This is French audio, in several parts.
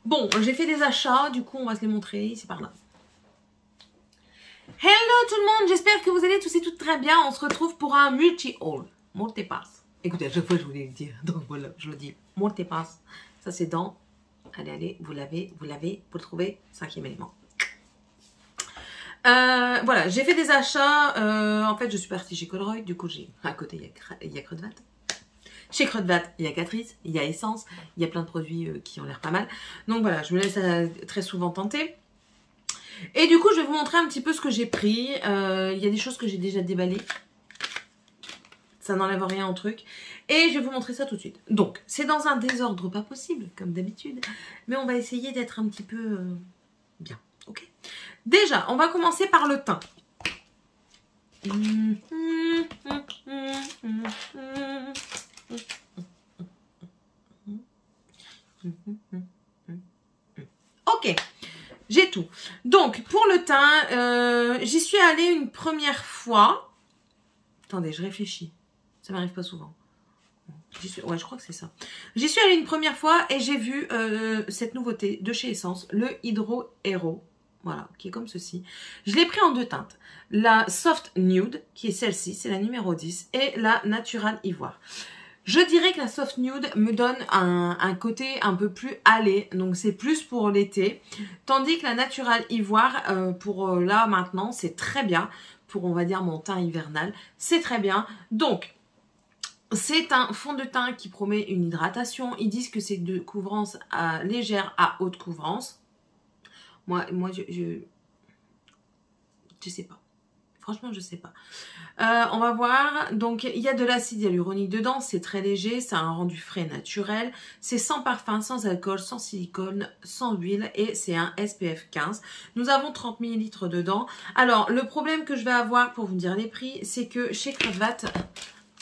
Bon, j'ai fait des achats, du coup on va se les montrer, c'est par là. Hello tout le monde, j'espère que vous allez tous et toutes très bien. On se retrouve pour un multi-haul. Multipass. Écoutez, à chaque fois je voulais le dire, donc voilà, je le dis. Multipass. Ça c'est dans... Allez, vous l'avez, vous le trouvez, 5e élément. Voilà, j'ai fait des achats. En fait, je suis partie chez Colruyt. Du coup, à côté, il y a Creux-de-Vat. Chez Creux-de-Vat, il y a Catrice, il y a Essence. Il y a plein de produits qui ont l'air pas mal. Donc voilà, je me laisse très souvent tenter. Et du coup, je vais vous montrer un petit peu ce que j'ai pris. Il y a des choses que j'ai déjà déballées. Ça n'enlève rien au truc. Et je vais vous montrer ça tout de suite. Donc, c'est dans un désordre pas possible, comme d'habitude. Mais on va essayer d'être un petit peu bien. Ok. Déjà, on va commencer par le teint. Ok, j'ai tout. Donc, pour le teint, j'y suis allée une première fois. Attendez, je réfléchis. Ça m'arrive pas souvent. Ouais, je crois que c'est ça. J'y suis allée une première fois et j'ai vu cette nouveauté de chez Essence, le Hydro Hero. Voilà, qui est comme ceci. Je l'ai pris en deux teintes. La Soft Nude, qui est celle-ci, c'est la numéro 10, et la Natural Ivoire. Je dirais que la Soft Nude me donne un côté un peu plus allé, donc c'est plus pour l'été. Tandis que la Natural Ivoire, pour là maintenant, c'est très bien. Pour, on va dire, mon teint hivernal, c'est très bien. Donc, c'est un fond de teint qui promet une hydratation. Ils disent que c'est de couvrance légère à haute couvrance. Moi je sais pas. Franchement, je sais pas. On va voir. Donc, il y a de l'acide hyaluronique dedans. C'est très léger. Ça a un rendu frais naturel. C'est sans parfum, sans alcool, sans silicone, sans huile. Et c'est un SPF 15. Nous avons 30 ml dedans. Alors, le problème que je vais avoir pour vous dire les prix, c'est que chez Creux-de-Vat,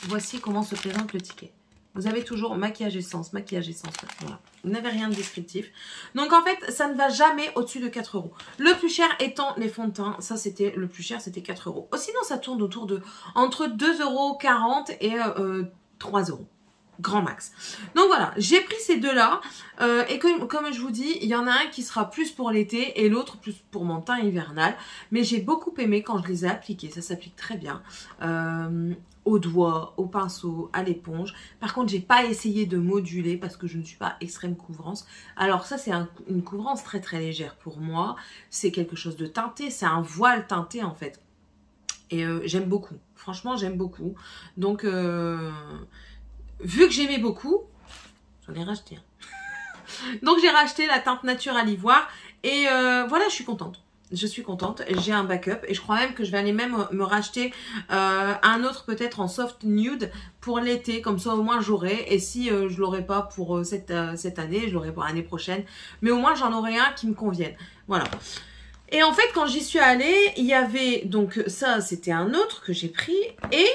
voici comment se présente le ticket. Vous avez toujours maquillage essence, voilà. Vous n'avez rien de descriptif. Donc en fait, ça ne va jamais au-dessus de 4 €. Le plus cher étant les fonds de teint. Ça, c'était le plus cher, c'était 4 €. Sinon, ça tourne autour de entre 2,40 € et 3 €. Grand max. Donc voilà, j'ai pris ces deux-là. Et comme je vous dis, il y en a un qui sera plus pour l'été et l'autre plus pour mon teint hivernal. Mais j'ai beaucoup aimé quand je les ai appliqués. Ça s'applique très bien. Au doigt, au pinceau, à l'éponge. Par contre, j'ai pas essayé de moduler parce que je ne suis pas extrême couvrance. Alors ça, c'est une couvrance très très légère pour moi. C'est quelque chose de teinté. C'est un voile teinté en fait. Et j'aime beaucoup. Franchement, j'aime beaucoup. Donc... vu que j'aimais beaucoup, j'en ai racheté un. Donc j'ai racheté la teinte Natural Ivoire et voilà, je suis contente. Je suis contente, j'ai un backup et je crois même que je vais aller même me racheter un autre peut-être en soft nude pour l'été, comme ça au moins j'aurai. Et si je l'aurai pas pour cette année, je l'aurai pour l'année prochaine. Mais au moins j'en aurai un qui me convienne. Voilà. Et en fait quand j'y suis allée, il y avait donc ça, c'était un autre que j'ai pris et...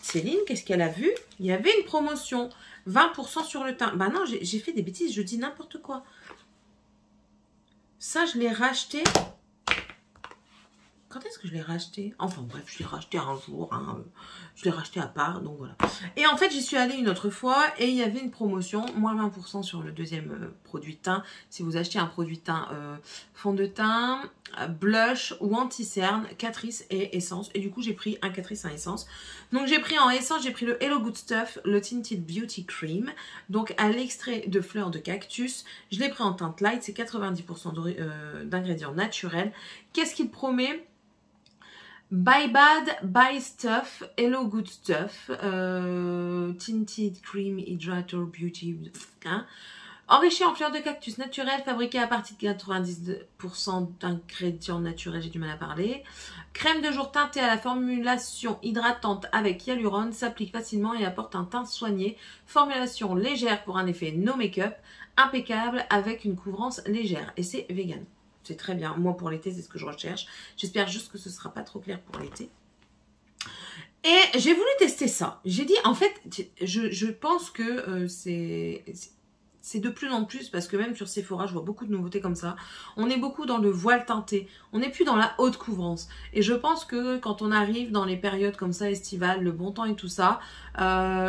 Céline, qu'est-ce qu'elle a vu? Il y avait une promotion, 20% sur le teint. Bah non, j'ai fait des bêtises, je dis n'importe quoi. Ça, je l'ai racheté. Quand est-ce que je l'ai racheté? Enfin bref, je l'ai racheté un jour, hein. Je l'ai racheté à part, donc voilà. Et en fait, j'y suis allée une autre fois et il y avait une promotion, moins 20% sur le deuxième produit teint. Si vous achetez un produit teint fond de teint, blush ou anti-cerne, Catrice et Essence. Et du coup, j'ai pris un Catrice, un Essence. Donc j'ai pris en Essence, j'ai pris le Hello Good Stuff, le Tinted Beauty Cream. Donc à l'extrait de fleurs de cactus. Je l'ai pris en teinte light, c'est 90% d'ingrédients naturels. Qu'est-ce qu'il promet? By Bad, By Stuff, Hello Good Stuff, Tinted Cream Hydrator Beauty, hein. Enrichi en fleurs de cactus naturelles, fabriqué à partir de 90% d'ingrédients naturels, j'ai du mal à parler. Crème de jour teintée à la formulation hydratante avec hyalurone, s'applique facilement et apporte un teint soigné. Formulation légère pour un effet no make-up, impeccable avec une couvrance légère. Et c'est vegan. C'est très bien. Moi, pour l'été, c'est ce que je recherche. J'espère juste que ce ne sera pas trop clair pour l'été. Et j'ai voulu tester ça. J'ai dit, en fait, je pense que c'est c'est de plus en plus, parce que même sur Sephora, je vois beaucoup de nouveautés comme ça. On est beaucoup dans le voile teinté. On n'est plus dans la haute couvrance. Et je pense que quand on arrive dans les périodes comme ça, estivales, le bon temps et tout ça,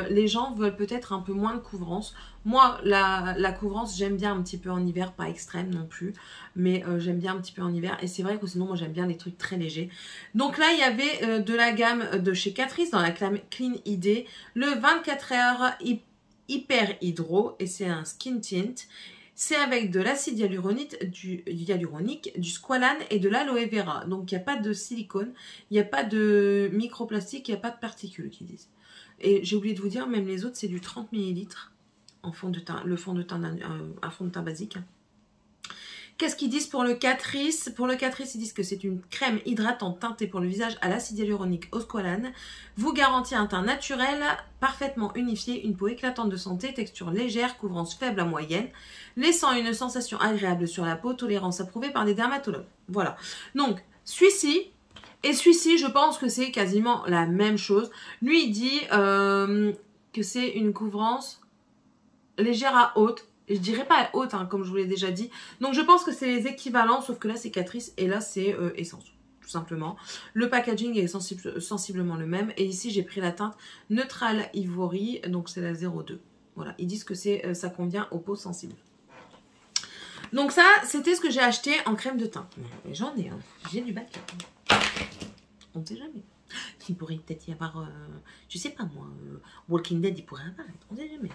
les gens veulent peut-être un peu moins de couvrance. Moi, la couvrance, j'aime bien un petit peu en hiver, pas extrême non plus, mais j'aime bien un petit peu en hiver. Et c'est vrai que sinon, moi, j'aime bien les trucs très légers. Donc là, il y avait de la gamme de chez Catrice, dans la Clean ID, le 24 heures Hyper Hydro, et c'est un skin tint. C'est avec de l'acide hyaluronique, du squalane et de l'aloe vera. Donc, il n'y a pas de silicone, il n'y a pas de microplastique, il n'y a pas de particules qui disent. Et j'ai oublié de vous dire, même les autres, c'est du 30 ml. En fond de teint, le fond de teint, un fond de teint basique. Qu'est-ce qu'ils disent pour le Catrice? Pour le Catrice, ils disent que c'est une crème hydratante teintée pour le visage à l'acide hyaluronique au squalane. Vous garantit un teint naturel, parfaitement unifié, une peau éclatante de santé, texture légère, couvrance faible à moyenne, laissant une sensation agréable sur la peau, tolérance approuvée par des dermatologues. Voilà. Donc, celui-ci, et celui-ci, je pense que c'est quasiment la même chose. Lui, il dit que c'est une couvrance légère à haute. Je dirais pas haute, hein, comme je vous l'ai déjà dit. Donc, je pense que c'est les équivalents, sauf que là, c'est Catrice et là, c'est Essence, tout simplement. Le packaging est sensiblement le même. Et ici, j'ai pris la teinte Neutral Ivory, donc c'est la 02. Voilà, ils disent que ça convient aux peaux sensibles. Donc ça, c'était ce que j'ai acheté en crème de teint. J'en ai, hein. J'ai du backup. On ne sait jamais. Il pourrait peut-être y avoir, je sais pas moi, Walking Dead, il pourrait apparaître. On ne sait jamais.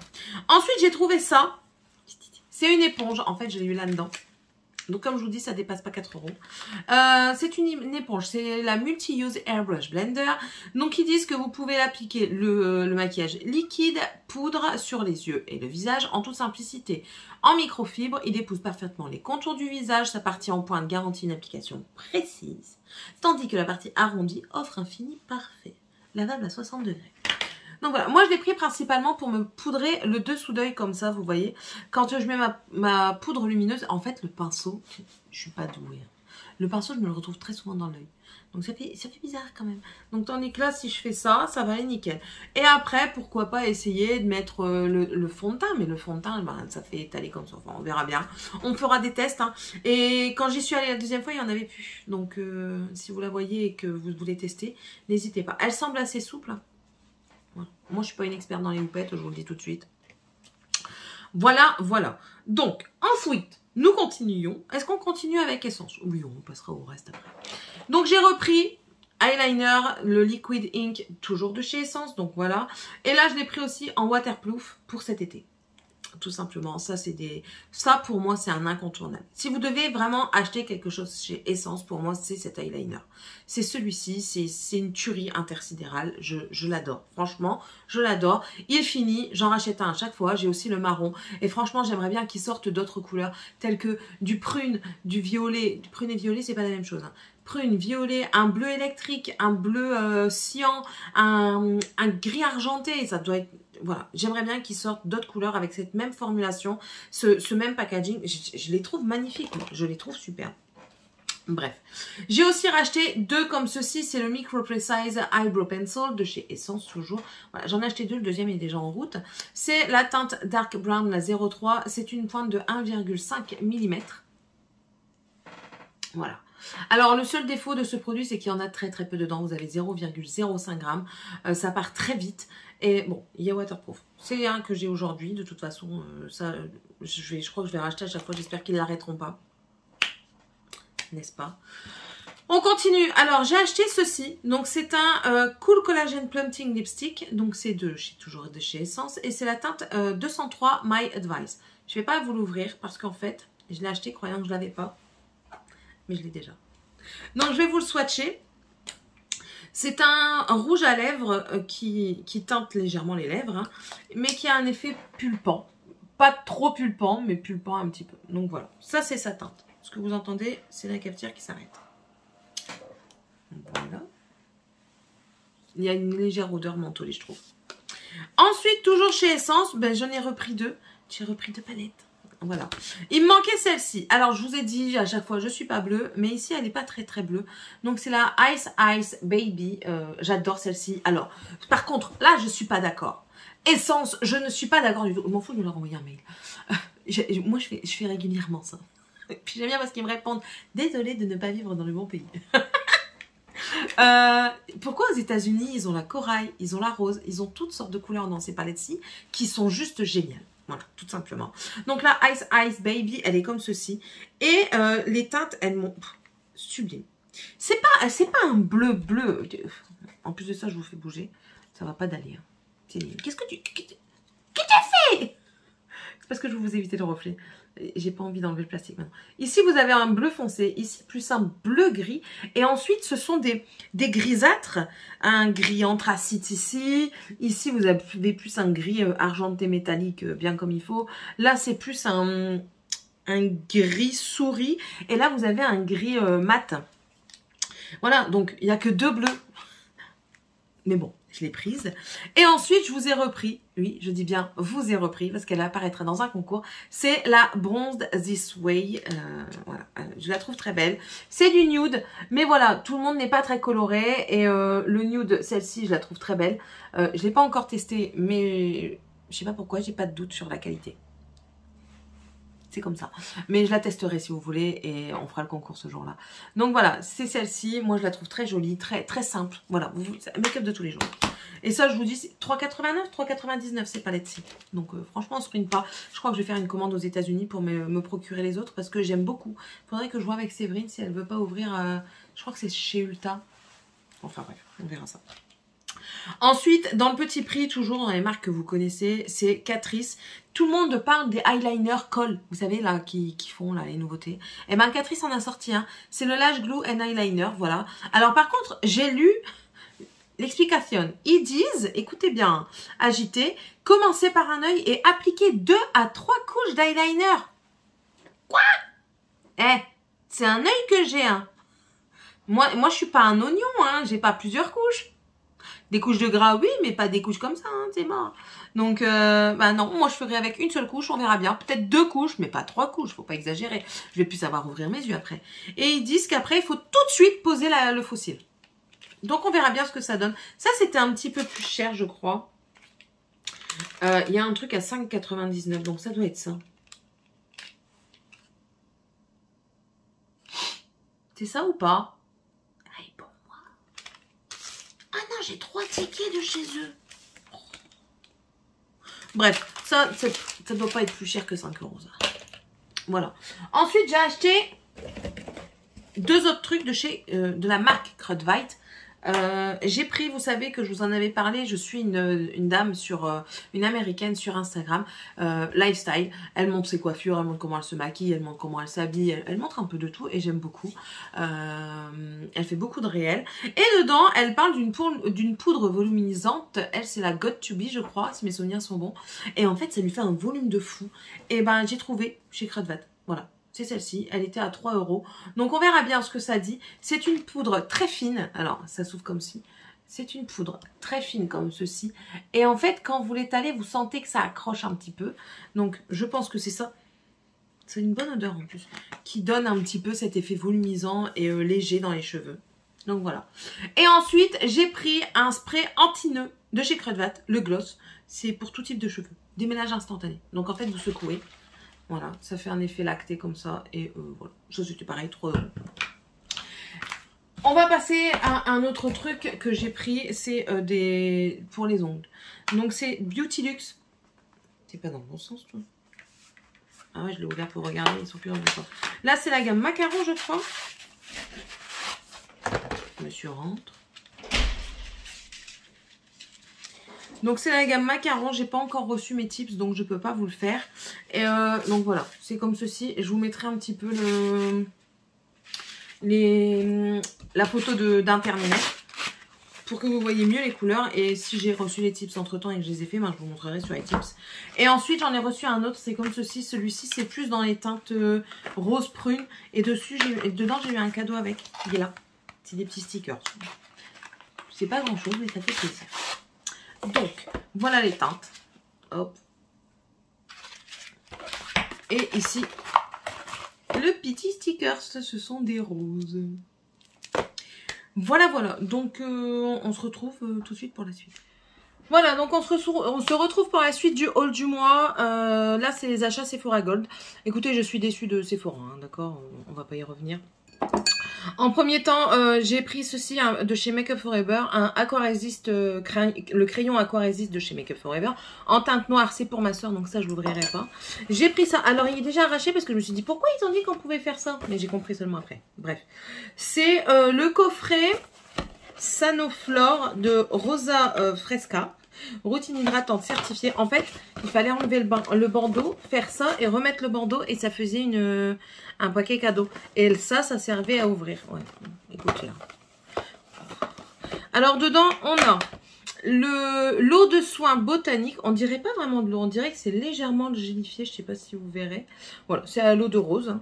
Ensuite, j'ai trouvé ça. C'est une éponge. En fait, je l'ai eu là-dedans. Donc, comme je vous dis, ça dépasse pas 4 €. C'est une éponge. C'est la Multi-Use Airbrush Blender. Donc, ils disent que vous pouvez l'appliquer le maquillage liquide, poudre sur les yeux et le visage en toute simplicité. En microfibre, il épouse parfaitement les contours du visage. Sa partie en pointe garantit une application précise. Tandis que la partie arrondie offre un fini parfait. Lavable à 60 degrés. Donc voilà, moi je l'ai pris principalement pour me poudrer le dessous d'œil comme ça, vous voyez. Quand je mets ma poudre lumineuse, en fait le pinceau, je suis pas douée. Le pinceau, je me le retrouve très souvent dans l'œil. Donc ça fait bizarre quand même. Donc tandis que là, si je fais ça, ça va aller nickel. Et après, pourquoi pas essayer de mettre le fond de teint. Mais le fond de teint, ben, ça fait étaler comme ça. Enfin, on verra bien. On fera des tests. Hein. Et quand j'y suis allée la deuxième fois, il n'y en avait plus. Donc si vous la voyez et que vous voulez tester, n'hésitez pas. Elle semble assez souple. Hein. Moi, je ne suis pas une experte dans les loupettes, je vous le dis tout de suite. Voilà, voilà. Donc, ensuite, nous continuons. Est-ce qu'on continue avec Essence? Oui, on passera au reste après. Donc, j'ai repris eyeliner, le Liquid Ink, toujours de chez Essence. Donc, voilà. Et là, je l'ai pris aussi en waterproof pour cet été. Tout simplement, ça pour moi c'est un incontournable. Si vous devez vraiment acheter quelque chose chez Essence, pour moi c'est cet eyeliner. C'est celui-ci, c'est une tuerie intersidérale, je l'adore. Franchement, je l'adore. Il finit, j'en rachète un à chaque fois. J'ai aussi le marron et franchement j'aimerais bien qu'il sorte d'autres couleurs telles que du prune, du violet. Du prune et violet c'est pas la même chose. Hein. Prune, violet, un bleu électrique, un bleu cyan, un gris argenté, ça doit être... Voilà, j'aimerais bien qu'ils sortent d'autres couleurs avec cette même formulation, ce même packaging. Je les trouve magnifiques, je les trouve super. Bref, j'ai aussi racheté deux comme ceci, c'est le Micro Precise Eyebrow Pencil de chez Essence toujours. Voilà, j'en ai acheté deux, le deuxième est déjà en route. C'est la teinte Dark Brown, la 03, c'est une pointe de 1,5 mm. Voilà. Alors, le seul défaut de ce produit, c'est qu'il y en a très très peu dedans. Vous avez 0,05 g. Ça part très vite. Et bon, il y a waterproof. C'est un que j'ai aujourd'hui. De toute façon, ça, je crois que je vais racheter à chaque fois. J'espère qu'ils ne l'arrêteront pas. N'est-ce pas? On continue. Alors, j'ai acheté ceci. Donc, c'est un Cool Collagen Plumping Lipstick. Donc, c'est toujours de chez Essence. Et c'est la teinte 203 My Advice. Je ne vais pas vous l'ouvrir parce qu'en fait, je l'ai acheté croyant que je ne l'avais pas. Mais je l'ai déjà. Donc, je vais vous le swatcher. C'est un rouge à lèvres qui teinte légèrement les lèvres, hein, mais qui a un effet pulpant. Pas trop pulpant, mais pulpant un petit peu. Donc, voilà. Ça, c'est sa teinte. Ce que vous entendez, c'est la cafetière qui s'arrête. Voilà. Il y a une légère odeur mentholée, je trouve. Ensuite, toujours chez Essence, ben, j'en ai repris deux. J'ai repris deux palettes. Voilà. Il me manquait celle-ci. Alors, je vous ai dit à chaque fois, je ne suis pas bleue. Mais ici, elle n'est pas très très bleue. Donc, c'est la Ice Ice Baby. J'adore celle-ci. Alors, par contre, là, je ne suis pas d'accord. Essence, je ne suis pas d'accord du tout. Je m'en fous de leur envoyer un mail. Moi, je fais régulièrement ça. Et puis j'aime bien parce qu'ils me répondent « Désolée de ne pas vivre dans le bon pays. » Pourquoi aux États-Unis ils ont la corail, ils ont la rose, ils ont toutes sortes de couleurs dans ces palettes-ci qui sont juste géniales. Voilà, tout simplement. Donc là, Ice Ice Baby, elle est comme ceci. Et les teintes, elles m'ont sublime. C'est pas un bleu. En plus de ça, je vous fais bouger. Ça va pas d'aller. Hein. Qu'est-ce que tu fait? C'est parce que je vous éviter le reflet. J'ai pas envie d'enlever le plastique maintenant. Ici, vous avez un bleu foncé. Ici, plus un bleu gris. Et ensuite, ce sont des grisâtres. Un gris anthracite ici. Ici, vous avez plus un gris argenté métallique, bien comme il faut. Là, c'est plus un gris souris. Et là, vous avez un gris mat. Voilà, donc il n'y a que 2 bleus. Mais bon, je l'ai prise. Et ensuite, je vous ai repris. Oui, je dis bien vous ai repris parce qu'elle apparaîtra dans un concours. C'est la Bronzed This Way. Voilà, je la trouve très belle. C'est du nude, mais voilà, tout le monde n'est pas très coloré. Et le nude, celle-ci, je la trouve très belle. Je ne l'ai pas encore testée, mais je sais pas pourquoi, j'ai pas de doute sur la qualité. C'est comme ça. Mais je la testerai si vous voulez et on fera le concours ce jour-là. Donc voilà, c'est celle-ci. Moi, je la trouve très jolie, très simple. Voilà, make-up de tous les jours. Et ça, je vous dis, c'est 3,89, 3,99 ces palettes-ci. Donc franchement, on se prenne pas. Je crois que je vais faire une commande aux États-Unis pour me procurer les autres parce que j'aime beaucoup. Il faudrait que je vois avec Séverine si elle veut pas ouvrir. Je crois que c'est chez Ulta. Enfin bref, on verra ça. Ensuite, dans le petit prix, toujours dans les marques que vous connaissez, c'est Catrice. Tout le monde parle des eyeliners Kohl, vous savez là, qui font là les nouveautés. Et ben Catrice en a sorti un. C'est le Lash Glue and Eyeliner, voilà. Alors par contre, j'ai lu l'explication. Ils disent, écoutez bien, agitez, commencez par un œil et appliquez 2 à 3 couches d'eyeliner. Quoi? C'est un œil que j'ai, hein. Moi, je suis pas un oignon, hein. J'ai pas plusieurs couches. Des couches de gras, oui, mais pas des couches comme ça, hein, c'est mort. Donc, bah non, moi je ferai avec une seule couche, on verra bien. Peut-être 2 couches, mais pas 3 couches, faut pas exagérer. Je vais plus savoir ouvrir mes yeux après. Et ils disent qu'après, il faut tout de suite poser le faux cil. Donc, on verra bien ce que ça donne. Ça, c'était un petit peu plus cher, je crois. Il y a un truc à 5,99, donc ça doit être ça. C'est ça ou pas? Ah non, j'ai 3 tickets de chez eux. Bref, ça doit pas être plus cher que 5 €. Voilà. Ensuite, j'ai acheté 2 autres trucs de la marque Kruidvat. J'ai pris, vous savez que je vous en avais parlé, je suis une dame une américaine sur Instagram, lifestyle. Elle montre ses coiffures, elle montre comment elle se maquille, elle montre comment elle s'habille, elle montre un peu de tout et j'aime beaucoup. Elle fait beaucoup de réels. Et dedans, elle parle d'une poudre voluminisante. Elle, c'est la Got To Be, je crois, si mes souvenirs sont bons. Et en fait, ça lui fait un volume de fou. Et ben, j'ai trouvé chez Kruidvat. Voilà. C'est celle-ci, elle était à 3 €. Donc on verra bien ce que ça dit. C'est une poudre très fine. Alors ça s'ouvre comme ci. C'est une poudre très fine comme ceci. Et en fait, quand vous l'étalez, vous sentez que ça accroche un petit peu. Donc je pense que c'est ça. C'est une bonne odeur en plus. Qui donne un petit peu cet effet volumisant et léger dans les cheveux. Donc voilà. Et ensuite, j'ai pris un spray anti-nœud de chez Kruidvat, le gloss. C'est pour tout type de cheveux. Déménage instantané. Donc en fait, vous secouez. Voilà, ça fait un effet lacté comme ça. Et voilà, ça c'était pareil, 3 €. On va passer à un autre truc que j'ai pris. C'est pour les ongles. Donc c'est Beauty-Luxe. C'est pas dans le bon sens, toi. Ah ouais, je l'ai ouvert pour regarder. Ils sont plus dans le bon sens. Là, c'est la gamme Macaron, je crois. Monsieur rentre. Donc c'est la gamme Macaron, j'ai pas encore reçu mes tips donc je peux pas vous le faire. Et donc voilà, c'est comme ceci. Je vous mettrai un petit peu la photo d'internet pour que vous voyez mieux les couleurs. Et si j'ai reçu les tips entre temps et que je les ai fait, ben, je vous montrerai sur les tips. Et ensuite j'en ai reçu un autre, c'est comme ceci. Celui-ci c'est plus dans les teintes rose prune. Et dedans j'ai eu un cadeau avec, il est là. C'est des petits stickers. C'est pas grand chose mais ça fait plaisir. Donc, voilà les teintes. Hop. Et ici, le petit sticker, ce sont des roses. Voilà, voilà. Donc, on se retrouve tout de suite pour la suite. Voilà, donc on se retrouve pour la suite du haul du mois. Là, c'est les achats Sephora Gold. Écoutez, je suis déçue de Sephora, hein, d'accord? On va pas y revenir. En premier temps, j'ai pris ceci de chez Make Up Forever, un Aquaresist, le crayon Aquaresist de chez Make Up Forever, en teinte noire, c'est pour ma soeur, donc ça je l'ouvrirai pas. J'ai pris ça, alors il est déjà arraché parce que je me suis dit pourquoi ils ont dit qu'on pouvait faire ça, mais j'ai compris seulement après. Bref, c'est le coffret Sanoflore de Rosa Fresca. Routine hydratante certifiée. En fait, il fallait enlever le bandeau, faire ça et remettre le bandeau et ça faisait un paquet cadeau. Et ça servait à ouvrir. Ouais, écoutez là. Alors dedans, on a l'eau de soin botanique. On dirait pas vraiment de l'eau, on dirait que c'est légèrement gélifié. Je sais pas si vous verrez. Voilà, c'est à l'eau de rose. Hein.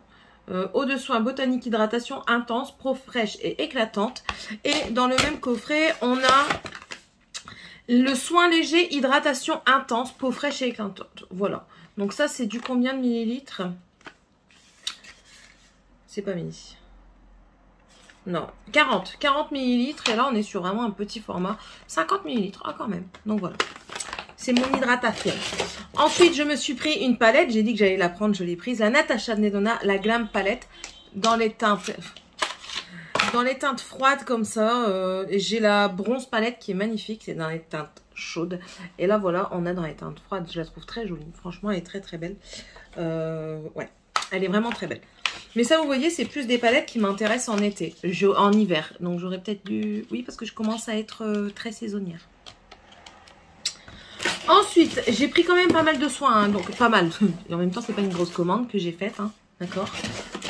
Eau de soin botanique hydratation intense, pro fraîche et éclatante. Et dans le même coffret, on a le soin léger, hydratation intense, peau fraîche et éclatante. Voilà. Donc ça, c'est du combien de millilitres? C'est pas mis. Non, 40 millilitres. Et là, on est sur vraiment un petit format. 50 millilitres. Ah, quand même. Donc voilà. C'est mon hydratation. Ensuite, je me suis pris une palette. J'ai dit que j'allais la prendre, je l'ai prise. La Natasha Denona, la Glam Palette. Dans les teintes froides comme ça. J'ai la bronze palette qui est magnifique. C'est dans les teintes chaudes. Et là, voilà, on a dans les teintes froides. Je la trouve très jolie. Franchement, elle est très très belle. Ouais, elle est vraiment très belle. Mais ça, vous voyez, c'est plus des palettes qui m'intéressent en été, en hiver. Donc, j'aurais peut-être dû... Oui, parce que je commence à être très saisonnière. Ensuite, j'ai pris quand même pas mal de soins. Hein, donc, pas mal. Et en même temps, c'est pas une grosse commande que j'ai faite. Hein, d'accord,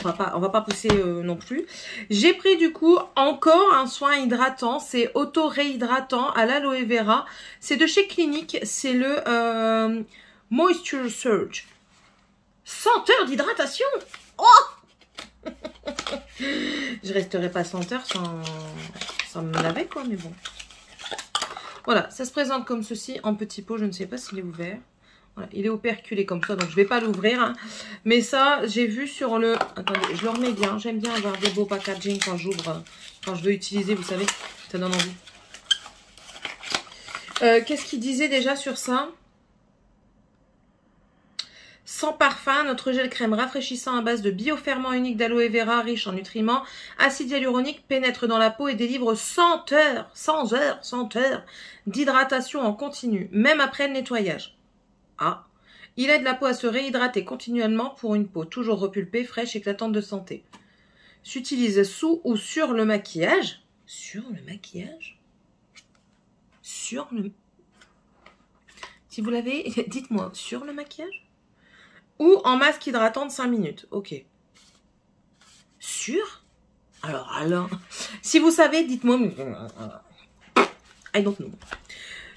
on va pas pousser non plus. J'ai pris du coup encore un soin hydratant. C'est auto-réhydratant à l'aloe vera. C'est de chez Clinique. C'est le Moisture Surge. Senteur d'hydratation. Oh je resterai pas 100 heures sans me laver quoi, mais bon. Voilà, ça se présente comme ceci en petit pot. Je ne sais pas s'il est ouvert. Voilà, il est operculé comme ça, donc je vais pas l'ouvrir. Hein. Mais ça, j'ai vu sur le... Attendez, je le remets bien. J'aime bien avoir des beaux packaging quand j'ouvre, quand je veux utiliser, vous savez. Ça donne envie. Qu'est-ce qu'il disait déjà sur ça? Sans parfum, notre gel crème rafraîchissant à base de bioferment unique d'aloe vera riche en nutriments, acide hyaluronique pénètre dans la peau et délivre 100 heures d'hydratation en continu, même après le nettoyage. Ah, il aide la peau à se réhydrater continuellement pour une peau toujours repulpée, fraîche, éclatante de santé. S'utilise sous ou sur le maquillage. Sur le maquillage? Sur le... Si vous l'avez, dites-moi, sur le maquillage? Ou en masque hydratant de 5 minutes. Ok. Sûr? Alors. Si vous savez, dites-moi. I don't know.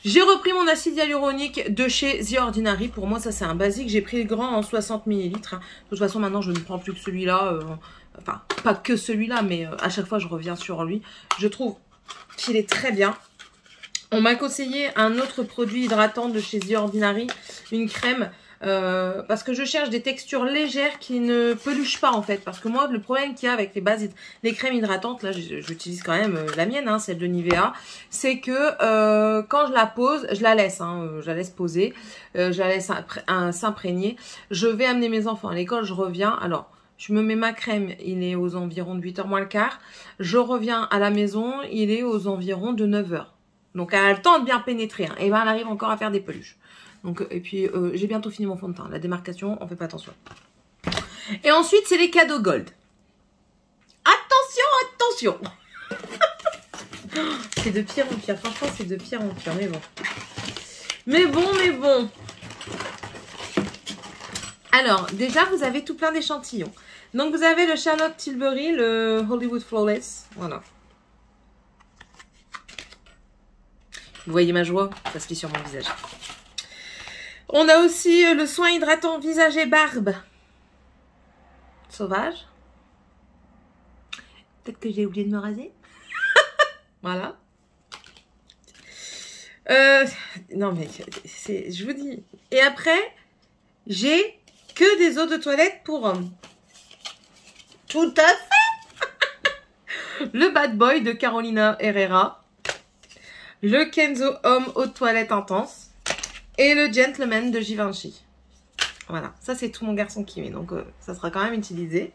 J'ai repris mon acide hyaluronique de chez The Ordinary. Pour moi, ça, c'est un basique. J'ai pris le grand en 60 ml. De toute façon, maintenant, je ne prends plus que celui-là. Enfin, pas que celui-là, mais à chaque fois, je reviens sur lui. Je trouve qu'il est très bien. On m'a conseillé un autre produit hydratant de chez The Ordinary. Une crème. Parce que je cherche des textures légères qui ne peluchent pas en fait, parce que moi le problème qu'il y a avec les crèmes hydratantes, là j'utilise quand même la mienne, hein, celle de Nivea, c'est que quand je la pose, je la laisse poser, je la laisse s'imprégner, je vais amener mes enfants à l'école, je reviens, alors je me mets ma crème, il est aux environs de 8h moins le quart, je reviens à la maison, il est aux environs de 9h, donc elle a le temps de bien pénétrer, hein, et ben elle arrive encore à faire des peluches. Donc, et puis, j'ai bientôt fini mon fond de teint. La démarcation, on fait pas attention. Et ensuite, c'est les cadeaux gold. Attention. C'est de pire en pire. Franchement, c'est de pire en pire. Mais bon. Alors, déjà, vous avez tout plein d'échantillons. Donc, vous avez le Charlotte Tilbury, le Hollywood Flawless. Voilà. Vous voyez ma joie? Ça se lit sur mon visage. On a aussi le soin hydratant visage et barbe. Sauvage. Peut-être que j'ai oublié de me raser. Voilà. Non mais, je vous dis. Et après, j'ai que des eaux de toilette pour hommes. Tout à fait. Le Bad Boy de Carolina Herrera. le Kenzo Homme Eau de Toilette Intense et le Gentleman de Givenchy. Voilà, ça c'est tout mon garçon qui met, donc ça sera quand même utilisé.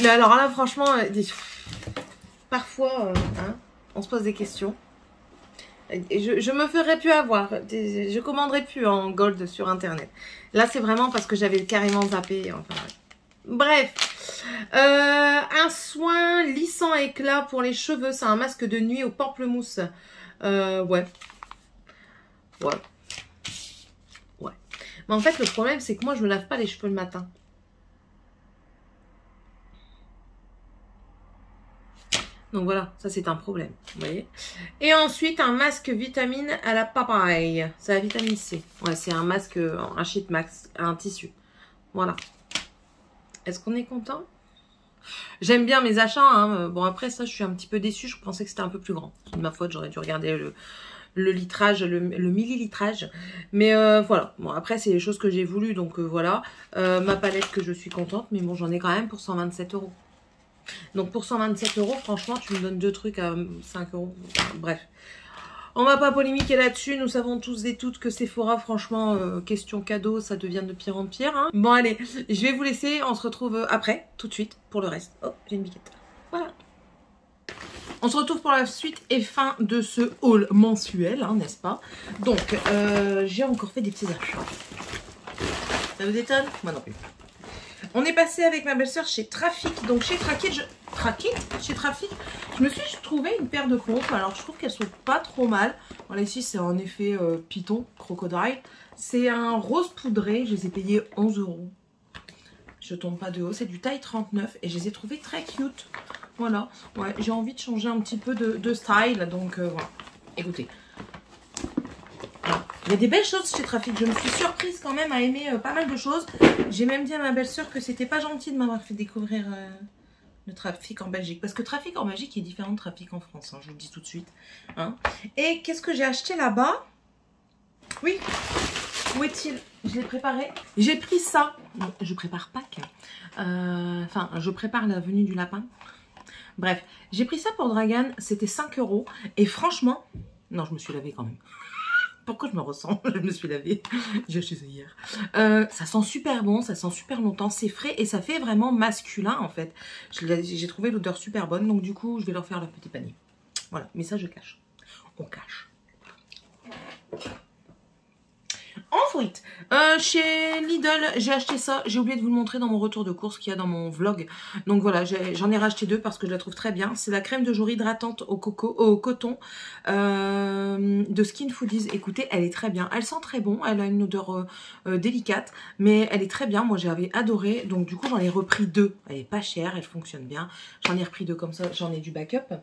Mais alors là, franchement, parfois, hein, on se pose des questions. Et je me ferais plus avoir, je commanderais plus en gold sur internet. Là, c'est vraiment parce que j'avais carrément zappé. Enfin, bref, un soin lissant éclat pour les cheveux, c'est un masque de nuit au pamplemousse. Ouais. Mais en fait, le problème, c'est que moi, je me lave pas les cheveux le matin. Donc voilà, ça c'est un problème, vous voyez. Et ensuite, un masque vitamine à la papaye. C'est la vitamine C. Ouais, c'est un masque, un sheet max, un tissu. Voilà. Est-ce qu'on est content? J'aime bien mes achats, hein. Bon, après ça, je suis un petit peu déçue. Je pensais que c'était un peu plus grand. C'est de ma faute, j'aurais dû regarder le litrage, le millilitrage. Mais voilà. Bon, après, c'est les choses que j'ai voulu. Donc voilà. Ma palette que je suis contente. Mais bon, j'en ai quand même pour 127 €. Donc pour 127 €, franchement, tu me donnes deux trucs à 5 €. Bref. On va pas polémiquer là-dessus. Nous savons tous et toutes que Sephora, franchement, question cadeau, ça devient de pire en pire. Hein. Bon, allez, je vais vous laisser. On se retrouve après, tout de suite, pour le reste. Oh, j'ai une biquette. Voilà. On se retrouve pour la suite et fin de ce haul mensuel, hein, n'est-ce pas? Donc, j'ai encore fait des petits achats. Ça vous étonne? Moi non plus. On est passé avec ma belle-sœur chez Trafic. Donc chez Trafic, je me suis trouvé une paire de pompes. Alors je trouve qu'elles sont pas trop mal. Voilà, ici c'est en effet python, crocodile. C'est un rose poudré. Je les ai payés 11 €. Je tombe pas de haut. C'est du taille 39 et je les ai trouvés très cute. Voilà. Ouais, j'ai envie de changer un petit peu de style. Donc voilà. Écoutez. Il y a des belles choses chez Trafic. Je me suis surprise quand même à aimer pas mal de choses. J'ai même dit à ma belle-sœur que c'était pas gentil de m'avoir fait découvrir le Trafic en Belgique. Parce que Trafic en Belgique est différent de Trafic en France. Hein, je vous le dis tout de suite. Hein. Et qu'est-ce que j'ai acheté là-bas? Oui. Où est-il? Je l'ai préparé. J'ai pris ça. Non, je prépare Pâques. Enfin, je prépare la venue du lapin. Bref, j'ai pris ça pour Dragan. C'était 5 €. Et franchement... Non, je me suis lavée quand même. Pourquoi je me ressens? Je me suis lavée. J'ai acheté ça hier. Ça sent super bon, ça sent super longtemps. C'est frais et ça fait vraiment masculin en fait. J'ai trouvé l'odeur super bonne. Donc du coup, je vais leur faire leur petit panier. Voilà, mais ça je cache. On cache. Ensuite, chez Lidl, j'ai acheté ça. J'ai oublié de vous le montrer dans mon retour de course qu'il y a dans mon vlog. Donc voilà, j'en ai racheté deux parce que je la trouve très bien. C'est la crème de jour hydratante au coton de Skin Foodies. Écoutez, elle est très bien. Elle sent très bon. Elle a une odeur délicate, mais elle est très bien. Moi, j'avais adoré. Donc du coup, j'en ai repris deux. Elle est pas chère, elle fonctionne bien. J'en ai repris deux comme ça. J'en ai du backup.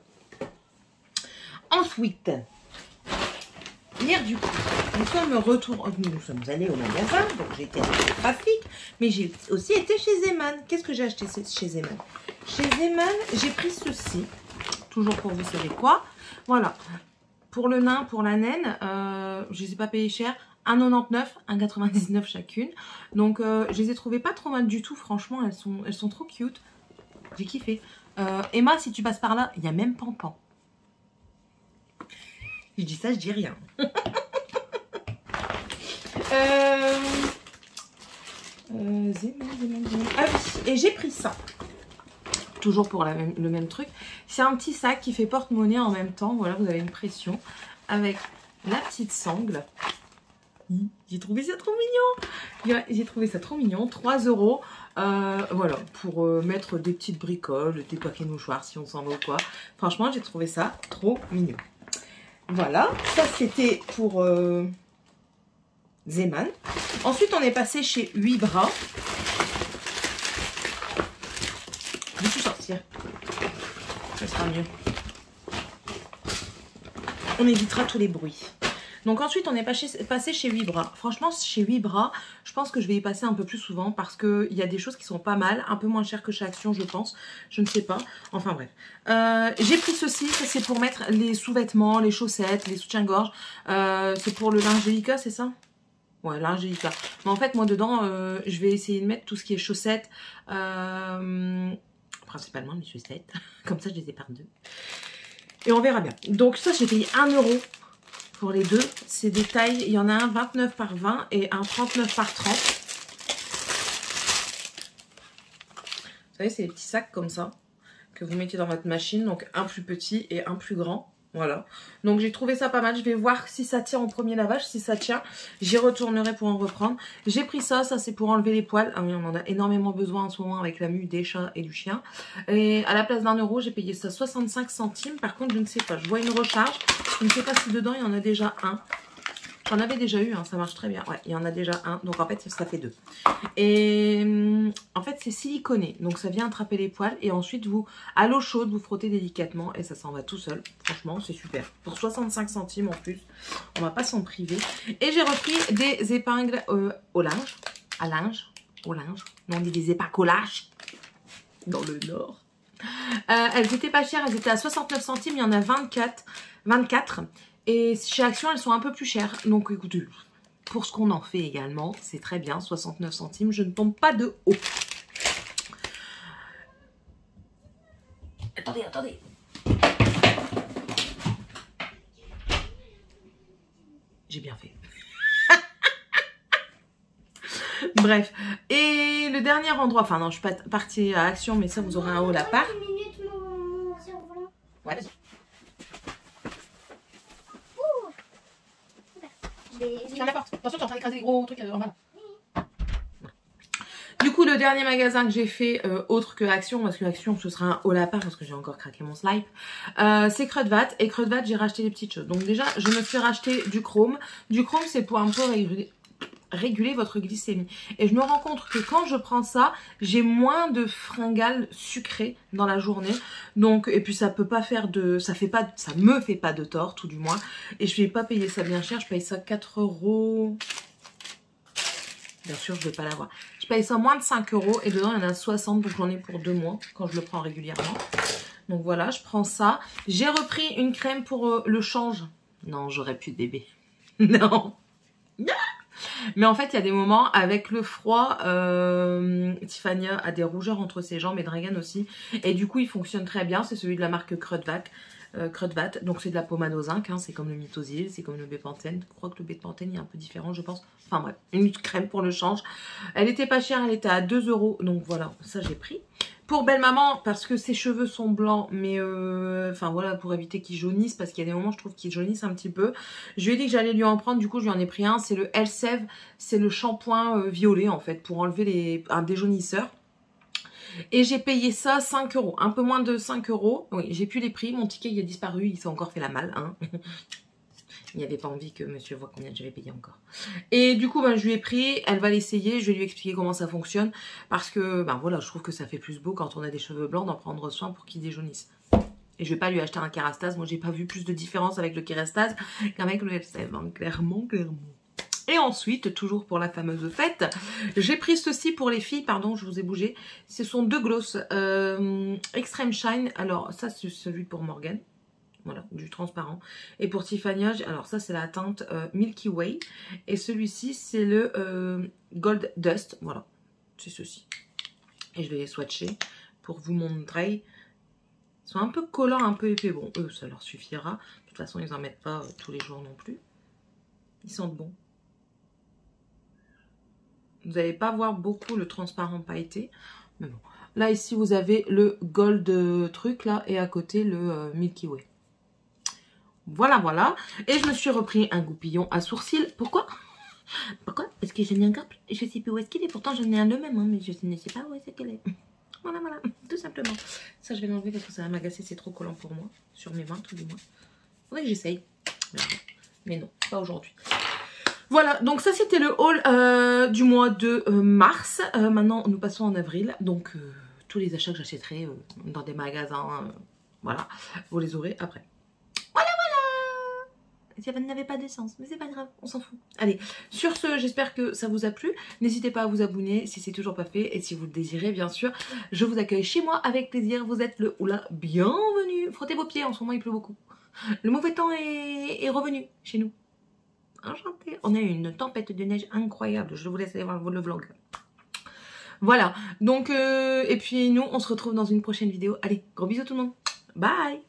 Ensuite... Hier, du coup, nous sommes allés au magasin, donc j'ai été à Trafic, mais j'ai aussi été chez Zeman. Qu'est-ce que j'ai acheté chez Zeman? Chez Zeman, j'ai pris ceci, toujours pour vous savez quoi. Voilà, pour le nain, pour la naine, je les ai pas payés cher, 1,99, 1,99 chacune. Donc, je les ai trouvées pas trop mal du tout, franchement, elles sont trop cute. J'ai kiffé. Emma, si tu passes par là, il y a même Pampan. Je dis ça, je dis rien. Ah oui, et j'ai pris ça. Toujours pour le même truc. C'est un petit sac qui fait porte-monnaie en même temps. Voilà, vous avez une pression avec la petite sangle. J'ai trouvé ça trop mignon. J'ai trouvé ça trop mignon. 3 €. Voilà, pour mettre des petites bricoles, des paquets mouchoirs si on s'en va ou quoi. Franchement, j'ai trouvé ça trop mignon. Voilà, ça c'était pour Zeman. Ensuite, on est passé chez 8 bras. Je vais tout sortir. Ça sera mieux. On évitera tous les bruits. Donc ensuite, on est passé chez 8 bras. Franchement, chez 8 bras, je pense que je vais y passer un peu plus souvent parce qu'il y a des choses qui sont pas mal, un peu moins chères que chez Action, je pense. Je ne sais pas. Enfin bref. J'ai pris ceci. Ça, c'est pour mettre les sous-vêtements, les chaussettes, les soutiens-gorge. C'est pour le Lingelica, c'est ça? Ouais, Lingelica. Mais en fait, moi, dedans, je vais essayer de mettre tout ce qui est chaussettes. Principalement les chaussettes. Comme ça, je les ai par deux. Et on verra bien. Donc ça, j'ai payé 1 € pour les deux. C'est des tailles, il y en a un 29 par 20 et un 39 par 30. Vous savez, c'est des petits sacs comme ça que vous mettez dans votre machine. Donc un plus petit et un plus grand. Voilà. Donc j'ai trouvé ça pas mal. Je vais voir si ça tient au premier lavage. Si ça tient, j'y retournerai pour en reprendre. J'ai pris ça. Ça c'est pour enlever les poils. Ah oui, on en a énormément besoin en ce moment avec la mue des chats et du chien. Et à la place d'1 €, j'ai payé ça 65 centimes. Par contre, je ne sais pas. Je vois une recharge. Je ne sais pas si dedans il y en a déjà un. J'en avais déjà eu, hein, ça marche très bien. Ouais, il y en a déjà un. Donc en fait, ça fait 2. Et en fait, c'est siliconé. Donc ça vient attraper les poils. Et ensuite, vous, à l'eau chaude, vous frottez délicatement. Et ça s'en va tout seul. Franchement, c'est super. Pour 65 centimes en plus. On va pas s'en priver. Et j'ai repris des épingles au linge. À linge. Au linge. Non, on dit des épingles dans le Nord. Elles étaient pas chères. Elles étaient à 69 centimes. Il y en a 24. Et chez Action, elles sont un peu plus chères. Donc écoutez, pour ce qu'on en fait également, c'est très bien. 69 centimes, je ne tombe pas de haut. Attendez. J'ai bien fait. Bref. Et le dernier endroit, enfin non, je suis pas partie à Action, mais ça vous aurez un haul à part. Ouais, vas-y. Ferme la porte. Attention, tu es en train d'écraser les gros trucs en bas. Du coup, le dernier magasin que j'ai fait, autre que Action, parce que Action, ce sera un haul à part, parce que j'ai encore craqué mon slide, c'est Kruidvat. Et Kruidvat, j'ai racheté des petites choses. Donc déjà, je me suis racheté du chrome. Du chrome, c'est pour un peu réguler votre glycémie. Et je me rends compte que quand je prends ça, j'ai moins de fringales sucrées dans la journée. Donc, et puis ça peut pas faire de, ça me fait pas de tort, tout du moins. Et je vais pas payer ça bien cher. Je paye ça 4 €. Bien sûr, je vais pas l'avoir. Je paye ça moins de 5 € et dedans il y en a 60, donc j'en ai pour 2 mois quand je le prends régulièrement. Donc voilà, je prends ça. J'ai repris une crème pour le change. Non, j'aurais plus de bébé. Non. Mais en fait, il y a des moments, avec le froid, Tiffania a des rougeurs entre ses jambes et Dragan aussi. Et du coup, il fonctionne très bien. C'est celui de la marque Kruidvat. Donc c'est de la pommade au zinc, hein. C'est comme le Mitosil, c'est comme le Bepanthen. Je crois que le Bepanthen est un peu différent, je pense. Enfin bref, une crème pour le change. Elle était pas chère, elle était à 2 €. Donc voilà, ça j'ai pris. Pour belle maman, parce que ses cheveux sont blancs, mais enfin voilà, pour éviter qu'ils jaunissent, parce qu'il y a des moments je trouve qu'ils jaunissent un petit peu. Je lui ai dit que j'allais lui en prendre, du coup je lui en ai pris un. C'est le Elseve, c'est le shampoing violet en fait, pour enlever un déjaunisseur. Et j'ai payé ça 5 €, un peu moins de 5 €. Oui, j'ai plus les prix, mon ticket il a disparu, il s'est encore fait la malle. Hein. Il n'y avait pas envie que monsieur voit combien j'avais payé encore. Et du coup, ben, je lui ai pris, elle va l'essayer, je vais lui expliquer comment ça fonctionne. Parce que, ben voilà, je trouve que ça fait plus beau quand on a des cheveux blancs d'en prendre soin pour qu'ils déjaunissent. Et je vais pas lui acheter un Kérastase, moi j'ai pas vu plus de différence avec le Kérastase qu'avec le Elseve, hein. Clairement. Et ensuite, toujours pour la fameuse fête, j'ai pris ceci pour les filles, pardon, je vous ai bougé. Ce sont 2 gloss Extreme Shine. Alors ça, c'est celui pour Morgane. Voilà, du transparent. Et pour Tiffania, alors ça, c'est la teinte Milky Way. Et celui-ci, c'est le Gold Dust. Voilà, c'est ceci. Et je vais les swatcher pour vous montrer. Ils sont un peu collants, un peu épais. Bon, eux, ça leur suffira. De toute façon, ils n'en mettent pas tous les jours non plus. Ils sentent bon. Vous n'allez pas voir beaucoup le transparent pailleté. Mais bon. Là, ici, vous avez le gold truc, là. Et à côté, le Milky Way. Voilà, voilà. Et je me suis repris un goupillon à sourcils. Pourquoi? Pourquoi? Parce que j'en ai un couple. Je sais plus où est-ce qu'il est. Pourtant, j'en ai un le même. Hein, mais je ne sais pas où est-ce qu'il est. Voilà, voilà. Tout simplement. Ça, je vais l'enlever parce que ça va m'agacer. C'est trop collant pour moi. Sur mes mains, tout du moins. Faudrait que j'essaye. Mais non, pas aujourd'hui. Voilà, donc ça c'était le haul du mois de mars. Maintenant nous passons en avril. Donc tous les achats que j'achèterai dans des magasins, voilà, vous les aurez après. Voilà, voilà. Ça n'avait pas d'essence, mais c'est pas grave, on s'en fout. Allez, sur ce, j'espère que ça vous a plu. N'hésitez pas à vous abonner si c'est toujours pas fait. Et si vous le désirez, bien sûr, je vous accueille chez moi avec plaisir. Vous êtes le ou la bienvenue. Frottez vos pieds, en ce moment il pleut beaucoup. Le mauvais temps est revenu chez nous. Enchantée. On a eu une tempête de neige incroyable. Je vous laisse aller voir le vlog. Voilà. Donc, et puis nous, on se retrouve dans une prochaine vidéo. Allez, gros bisous tout le monde. Bye.